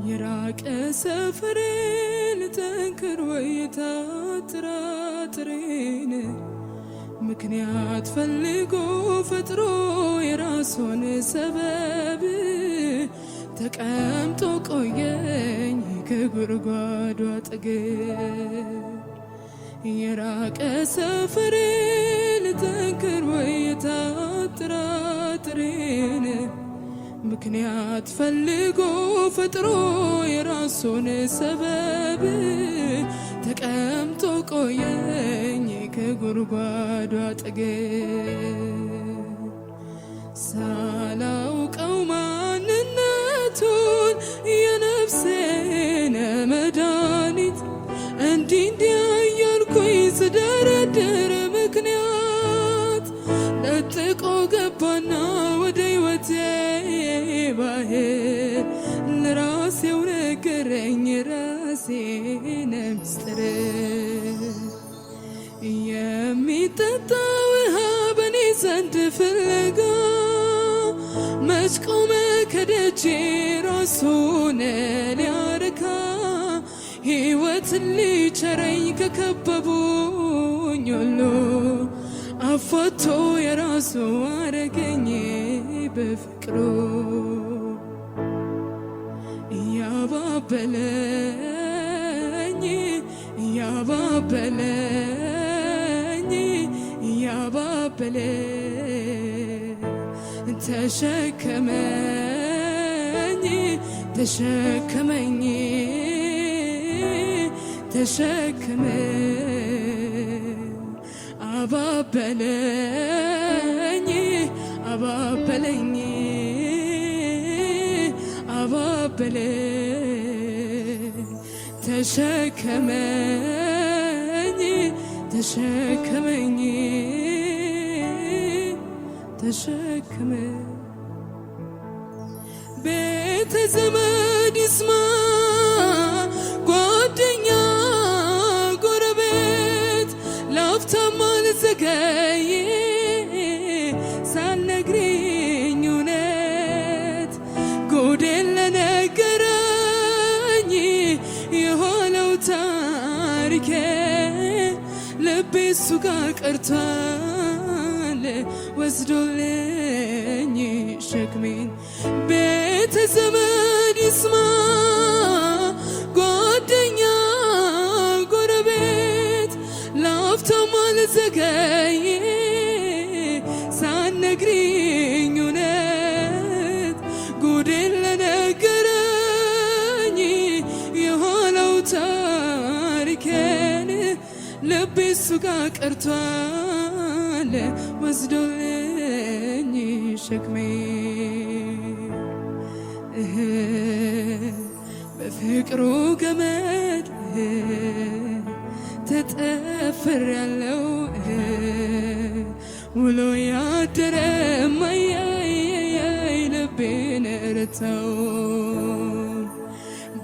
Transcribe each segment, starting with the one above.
የራቀ ሰፈሬን ጠንክር ወይታ ጥራጥሬን ምክንያት ፈልጎ ፈጥሮ የራሱን ሰበብ ተቀምጦ ቆየኝ ከጉድጓዱ አጠገብ የራቀ ሰፈሬን ጠንክር ወይታ ጥራጥሬን ምክንያት ፈልጎ ፈጥሮ የራሱን ሰበብ ተቀምጦ ቆየኝ ከጉድጓዱ አጠገብ ሳላውቀው ማንነቱን የነፍሴን መድኃኒት እንዲህ እያልኩኝ ስደረድር ምክንያት ለጥቆ ገባና ወደ ሕይወቴ ባህር ለራሴው ነገረኝ ራሴን ምስጢር የሚጠጣ ውሃ በኔ ዘንድ ፍለጋ መች ቆመ ከደጄ ራሱን ሊያረካ ሕይወት ሊቸረኝ ከከበቡኝ ሁሉ አፋቶ የራሱ አረገኝ በፍቅሩ እያባበለኝ ተሸከመኝ አባበለኝ ተሸከመኝ ቤተ ዘመድ ይስማ ጓደኛ ጎረቤት ላፍታም አልዘገይ ሳልነግረኝ እውነት ጉዴን ለነገረኝ የሆነው ታሪኬ ልቤ እሱ ጋር ቀርቷል ወስዶልኝ ሸክሜን ቤተ ዘመድ ይስማ ጓደኛ ጎረቤት ላፍታም አልዘገይ ሳልነግረኝ እውነት ጉዴን ለነገረኝ የሆነው ታሪኬን ልቤ እሱ ጋር ቀርቷል ወስዶልኝ ሸክሜን በፍቅሩ ገመድ ተጠፍሬያለሁ ውሎ ያደረ ማያይ ልቤን ረታው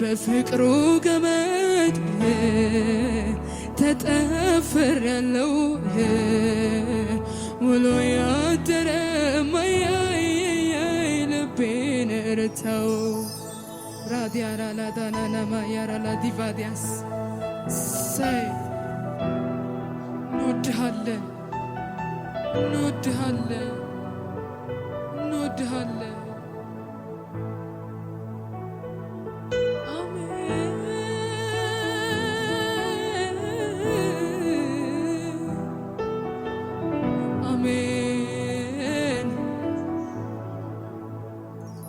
በፍቅሩ ገመድ ተጠፍሬያለሁ ውሎ ያደረ ማያይ ልቤን ረታው ራዲያራ ላዳናና ማያራ ላዲቫዲያስ ሳይ እንወድሃለን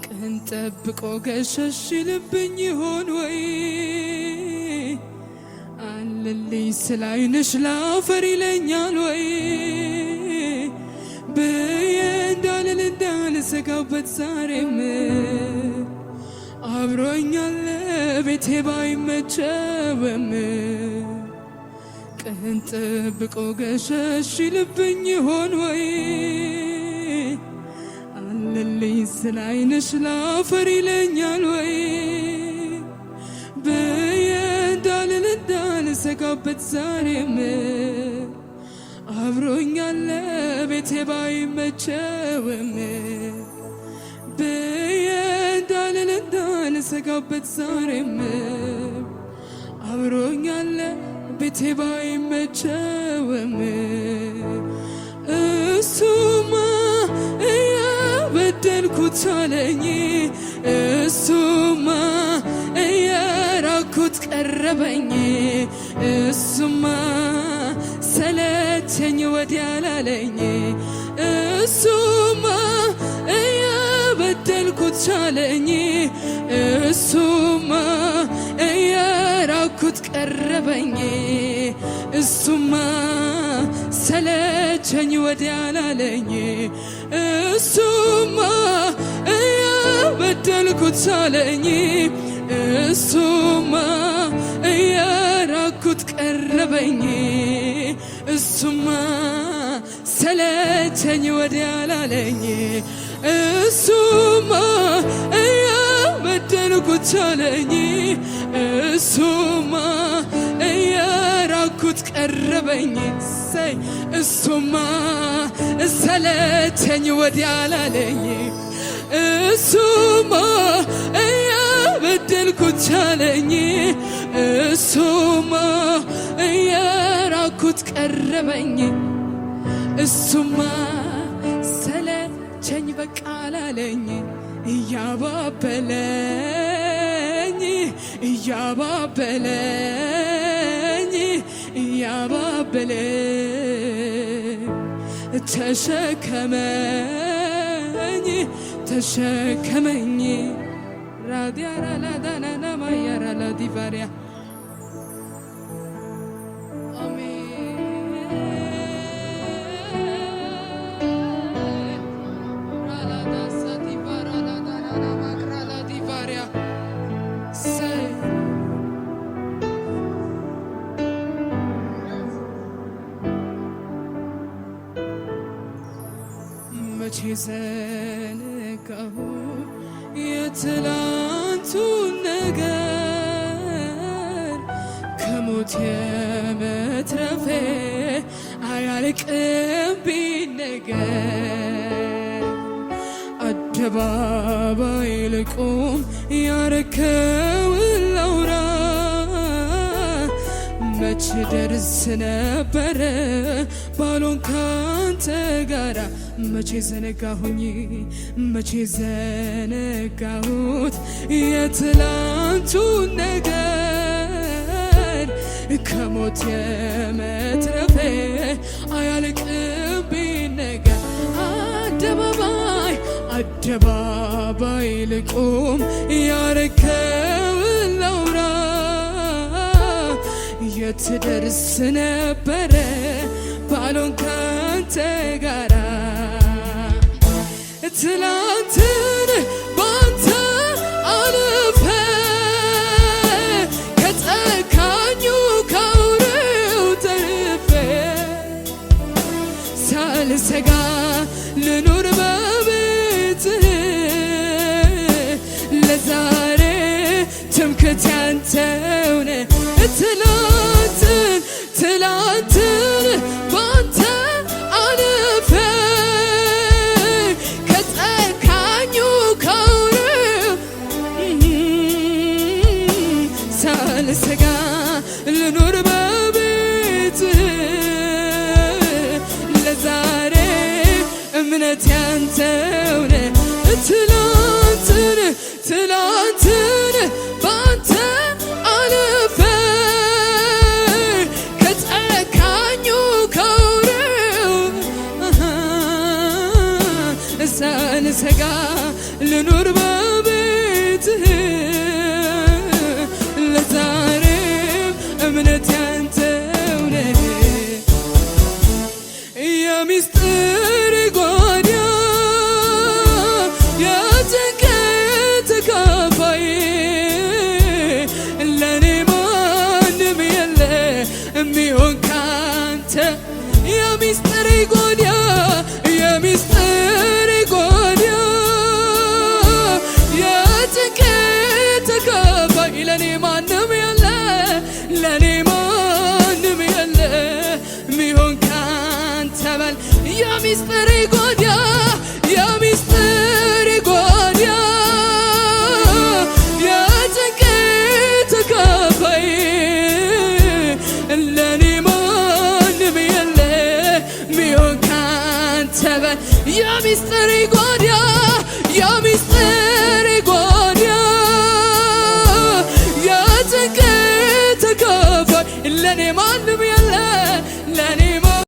ቀን ጠብቆ ገሸሽ ልብኝ ይሆን ወይ አለልኝ ስላይንሽ ላፈር ይለኛል ወይ ብዬ እንዳልሰጋበት ዛሬም አብሮኛል ቤቴ ባይመቸውም ቀን ጠብቆ ገሸሽ ልብኝ ይሆን ወይ አለልኝ ስላይንሽ ላፈር ይለኛል ወይ ብዬ እንዳልሰጋበት ዛሬም አብሮኛል ቤቴ ባይመቸውም ብዬ ሳልሰጋበት ዛሬም አብሮኛለ ቤቴ ባይመቸውም እሱማ እያበደልኩት አለኝ እሱማ እየራኩት ቀረበኝ እሱማ ሰለቸኝ ወዲያ ላለኝ እሱማ እያበደልኩት ቻለኝ እሱማ እየራኩት ቀረበኝ እሱማ ሰለቸኝ ወዲያ ላለኝ እሱማ እያበደልኩት ቻለኝ እሱማ እየራኩት ቀረበኝ እሱማ ሰለቸኝ ወዲያ ላለኝ እሱማ እያበደልኩት ቻለኝ እሱማ እየራኩት ቀረበኝ እሱማ ሰለቸኝ ወዲያ ላለኝ እሱማ እያበደልኩት ቻለኝ እሱማ እየራኩት ቀረበኝ እሱማ ሰለቸኝ በቃ ላለኝ እያባበለኝ ተሸከመኝ ራዲያራ ላዳናና ማያራ ላዲቫሪያ መቼ ዘነጋሁ የትላንቱን ነገር ከሞት የመትረፌ አያልቅም ቢነገር አደባባይ ልቁም ያረከውን ላውራ መች ደርስ ነበረ ባሎን ካንተ ጋራ መቼ ዘነጋሁኝ መቼ ዘነጋሁት የትላንቱን ነገር ከሞት የመትረፌ አያልቅም ቢነገር አደባባይ ልቁም ያረከውን ላውራ የት ደርስ ነበረ ባሎን ካንተ ጋራ ትላንትን ባንተ አልፌ ከጨካኙ ከአውሬው ተርፌ ሳልሰጋ ልኑር በቤትህ ለዛሬ ትምክህቴ አንተው ነህ ትላንትን ባንተ አልፌ ከጨካኙ ከአውሬው ሳልሰጋ ልኑር በቤትህ ለዛሬ እምነቴ አንተው ነህ ትላንትን ባንተ አልፌ ከጨካኙ ከአውሬው ሳልሰጋ ልኑር በቤትህ ለዛሬም እምነቴ አንተው ነህ የሚስጥር ጓዳ የጭንቀት ተካፋይ ለኔ ማንም የለ የሚሆን ካንተ የሚስጥር ጓዳ የጭንቀት ተካፋይ ለኔ ማንም የለ የሚሆን ካንተ በል የሚስጥር ጓዳ የጭንቀት የሚስጥር ጓዳ የሚስጥር ጓዳ የጭንቅ ተካፋይ ለኔ ማን